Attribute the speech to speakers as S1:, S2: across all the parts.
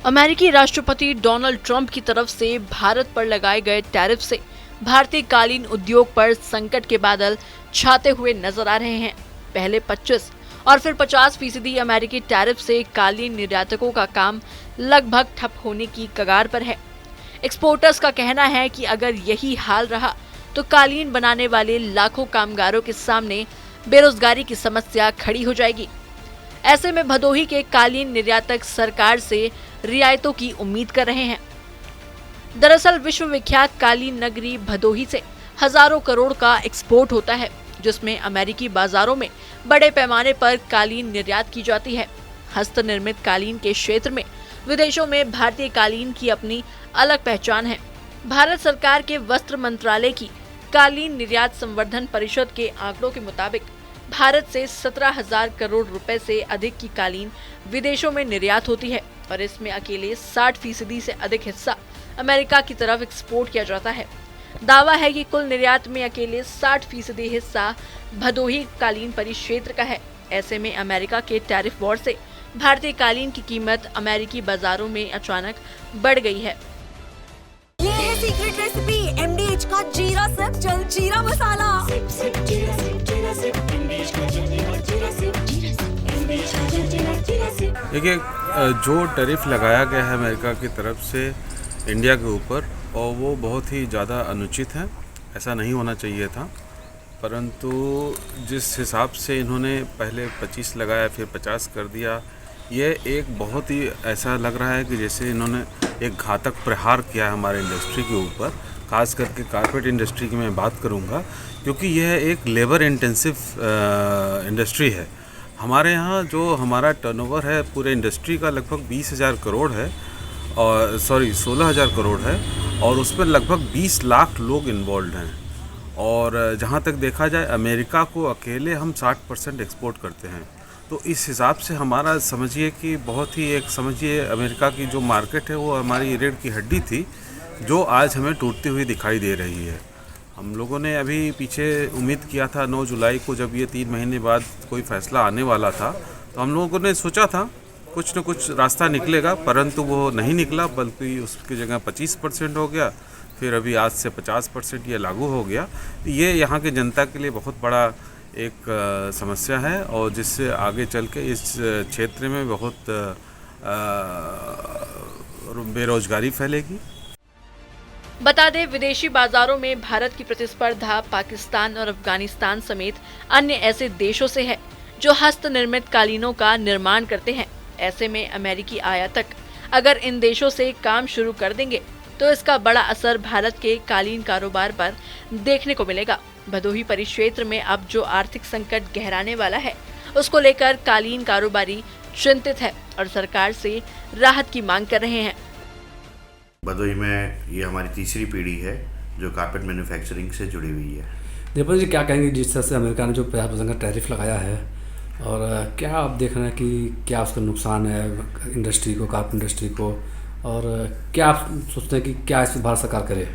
S1: अमेरिकी राष्ट्रपति Donald Trump की तरफ से भारत पर लगाए गए टैरिफ से भारतीय कालीन उद्योग पर संकट के बादल छाते हुए नजर आ रहे हैं। पहले 25 और फिर 50% अमेरिकी टैरिफ से कालीन निर्यातकों का काम लगभग ठप होने की कगार पर है। एक्सपोर्टर्स का कहना है कि अगर यही हाल रहा तो कालीन बनाने वाले लाखों कामगारों के सामने बेरोजगारी की समस्या खड़ी हो जाएगी। ऐसे में भदोही के कालीन निर्यातक सरकार से रियायतों की उम्मीद कर रहे हैं। दरअसल विश्वविख्यात कालीन नगरी भदोही से हजारों करोड़ का एक्सपोर्ट होता है, जिसमें अमेरिकी बाजारों में बड़े पैमाने पर कालीन निर्यात की जाती है। हस्तनिर्मित कालीन के क्षेत्र में विदेशों में भारतीय कालीन की अपनी अलग पहचान है। भारत सरकार के वस्त्र मंत्रालय की कालीन निर्यात संवर्धन परिषद के आंकड़ों के मुताबिक भारत से 17,000 करोड़ रुपए से अधिक की कालीन विदेशों में निर्यात होती है और इसमें अकेले 60% से अधिक हिस्सा अमेरिका की तरफ एक्सपोर्ट किया जाता है। दावा है कि कुल निर्यात में अकेले 60% हिस्सा भदोही कालीन परिक्षेत्र का है। ऐसे में अमेरिका के टैरिफ वॉर से भारतीय कालीन की कीमत अमेरिकी बाजारों में अचानक बढ़ गई है।
S2: ये है सीक्रेट रेसिपी MDH का जीरा सिर्फ जलजीरा मसाला।
S3: देखिए, जो टैरिफ लगाया गया है अमेरिका की तरफ से इंडिया के ऊपर, और वो बहुत ही ज़्यादा अनुचित है। ऐसा नहीं होना चाहिए था, परंतु जिस हिसाब से इन्होंने पहले 25 लगाया फिर 50 कर दिया, ये एक बहुत ही ऐसा लग रहा है कि जैसे इन्होंने एक घातक प्रहार किया है हमारे इंडस्ट्री के ऊपर। खास करके कारपेट इंडस्ट्री की मैं बात करूँगा, क्योंकि यह एक लेबर इंटेंसिव इंडस्ट्री है। हमारे यहाँ जो हमारा टर्नओवर है पूरे इंडस्ट्री का लगभग 20,000 करोड़ है, और 16,000 करोड़ है, और उसमें लगभग 20 लाख लोग इन्वॉल्व हैं। और जहाँ तक देखा जाए, अमेरिका को अकेले हम 60% एक्सपोर्ट करते हैं। तो इस हिसाब से हमारा समझिए कि बहुत ही अमेरिका की जो मार्केट है वो हमारी रीढ़ की हड्डी थी, जो आज हमें टूटती हुई दिखाई दे रही है। हम लोगों ने अभी पीछे उम्मीद किया था 9 जुलाई को, जब ये 3 महीने बाद कोई फ़ैसला आने वाला था, तो हम लोगों ने सोचा था कुछ न कुछ रास्ता निकलेगा, परंतु वो नहीं निकला, बल्कि उसकी जगह 25% हो गया। फिर अभी आज से 50% ये लागू हो गया। ये यहाँ की जनता के लिए बहुत बड़ा एक समस्या है, और जिससे आगे चल के इस क्षेत्र में बहुत बेरोजगारी फैलेगी।
S1: बता दें, विदेशी बाजारों में भारत की प्रतिस्पर्धा पाकिस्तान और अफगानिस्तान समेत अन्य ऐसे देशों से है जो हस्त निर्मित कालीनों का निर्माण करते हैं। ऐसे में अमेरिकी आयातक अगर इन देशों से काम शुरू कर देंगे तो इसका बड़ा असर भारत के कालीन कारोबार पर देखने को मिलेगा। भदोही परिक्षेत्र में अब जो आर्थिक संकट गहराने वाला है, उसको लेकर कालीन कारोबारी चिंतित है और सरकार से राहत की मांग कर रहे हैं।
S4: भदोही में ये हमारी तीसरी पीढ़ी है जो कारपेट मैन्युफैक्चरिंग से जुड़ी हुई है।
S5: दीपक जी, क्या कहेंगे जिस तरह से अमेरिका ने जो 50% का टैरिफ लगाया है, और क्या आप देख रहे हैं कि क्या उसका नुकसान है इंडस्ट्री को, कारपेट इंडस्ट्री को, और क्या आप सोचते हैं कि क्या इस पर भारत सरकार करे?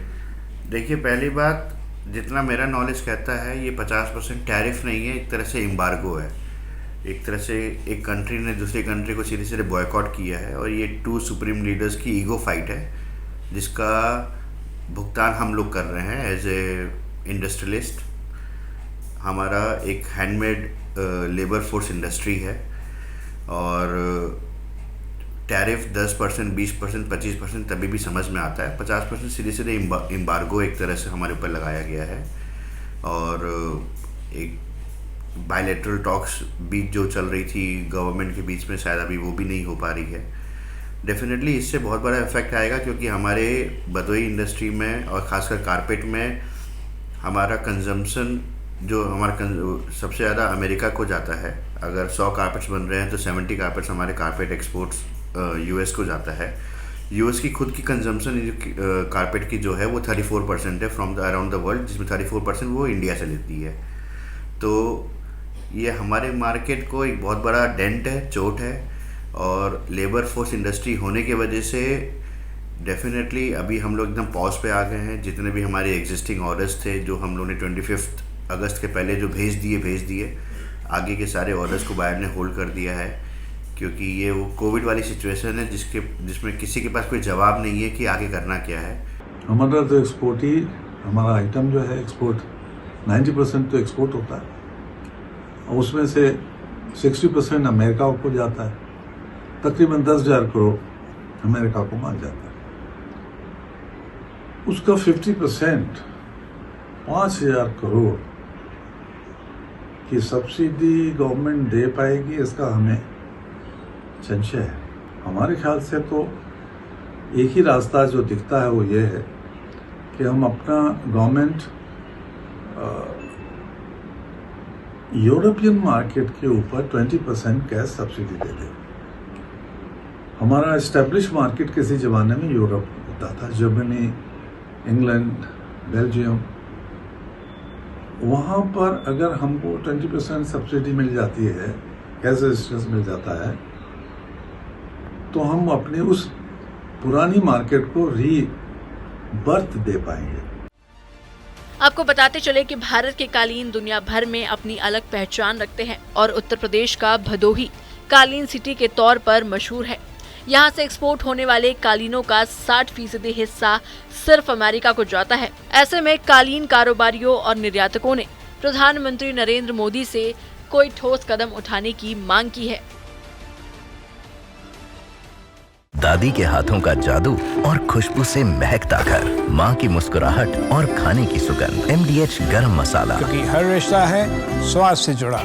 S4: देखिए, पहली बात, जितना मेरा नॉलेज कहता है, ये 50% टैरिफ नहीं है, एक तरह से एम्बार्गो है। एक तरह से एक कंट्री ने दूसरी कंट्री को सीधे सीधे बॉयकॉट किया है, और ये 2 सुप्रीम लीडर्स की ईगो फाइट है, जिसका भुगतान हम लोग कर रहे हैं एज ए इंडस्ट्रियलिस्ट। हमारा एक हैंडमेड लेबर फोर्स इंडस्ट्री है, और टैरिफ 10%, 20%, 25% तभी भी समझ में आता है। 50% सीधे सीधे एम्बार्गो एक तरह से हमारे ऊपर लगाया गया है, और एक बायलैटरल टॉक्स भी जो चल रही थी गवर्नमेंट के बीच में, शायद अभी वो भी नहीं हो पा रही है। डेफिनेटली इससे बहुत बड़ा इफेक्ट आएगा, क्योंकि हमारे भदोही इंडस्ट्री में और ख़ासकर कारपेट में हमारा कंजम्पशन जो सबसे ज़्यादा अमेरिका को जाता है। अगर 100 कारपेट्स बन रहे हैं तो 70 कारपेट्स हमारे कारपेट एक्सपोर्ट्स US को जाता है। US की खुद की कंजम्पशन कारपेट की जो है वो 34% है from the around the world, जिसमें 34% वो इंडिया से लेती है। तो ये हमारे मार्केट को एक बहुत बड़ा डेंट है, चोट है, और लेबर फोर्स इंडस्ट्री होने की वजह से डेफिनेटली अभी हम लोग एकदम पॉज पे आ गए हैं। जितने भी हमारे एग्जिस्टिंग ऑर्डर्स थे जो हम लोगों ने 25 अगस्त के पहले जो भेज दिए, आगे के सारे ऑर्डर्स को बायर ने होल्ड कर दिया है, क्योंकि ये वो कोविड वाली सिचुएशन है जिसमें किसी के पास कोई जवाब नहीं है कि आगे करना क्या है।
S6: हमारा तो एक्सपोर्ट ही, हमारा आइटम जो है एक्सपोर्ट 90% तो एक्सपोर्ट होता है और उसमें से 60% अमेरिका को जाता है। तकरीबन 10,000 करोड़ अमेरिका को माल जाता है। उसका 50% 5,000 करोड़ की सब्सिडी गवर्नमेंट दे पाएगी, इसका हमें संशय है। हमारे ख्याल से तो एक ही रास्ता जो दिखता है वो ये है कि हम अपना गवर्नमेंट यूरोपियन मार्केट के ऊपर 20% गैस सब्सिडी दे दे। हमारा एस्टेब्लिश मार्केट किसी ज़माने में यूरोप होता था, जर्मनी, इंग्लैंड, बेल्जियम। वहाँ पर अगर हमको 20% सब्सिडी मिल जाती है, गैस रजिस्ट्रेशन मिल जाता है, तो हम अपने उस पुरानी मार्केट को रीबर्थ दे पाएंगे।
S1: आपको बताते चले कि भारत के कालीन दुनिया भर में अपनी अलग पहचान रखते हैं और उत्तर प्रदेश का भदोही कालीन सिटी के तौर पर मशहूर है। यहाँ से एक्सपोर्ट होने वाले कालीनों का 60% हिस्सा सिर्फ अमेरिका को जाता है। ऐसे में कालीन कारोबारियों और निर्यातकों ने प्रधानमंत्री नरेंद्र मोदी से कोई ठोस कदम उठाने की मांग की है।
S7: दादी के हाथों का जादू और खुशबू से महकता घर, माँ की मुस्कुराहट और खाने की सुगंध। MDH गरम मसाला,
S8: क्योंकि हर रिश्ता है स्वाद से जुड़ा।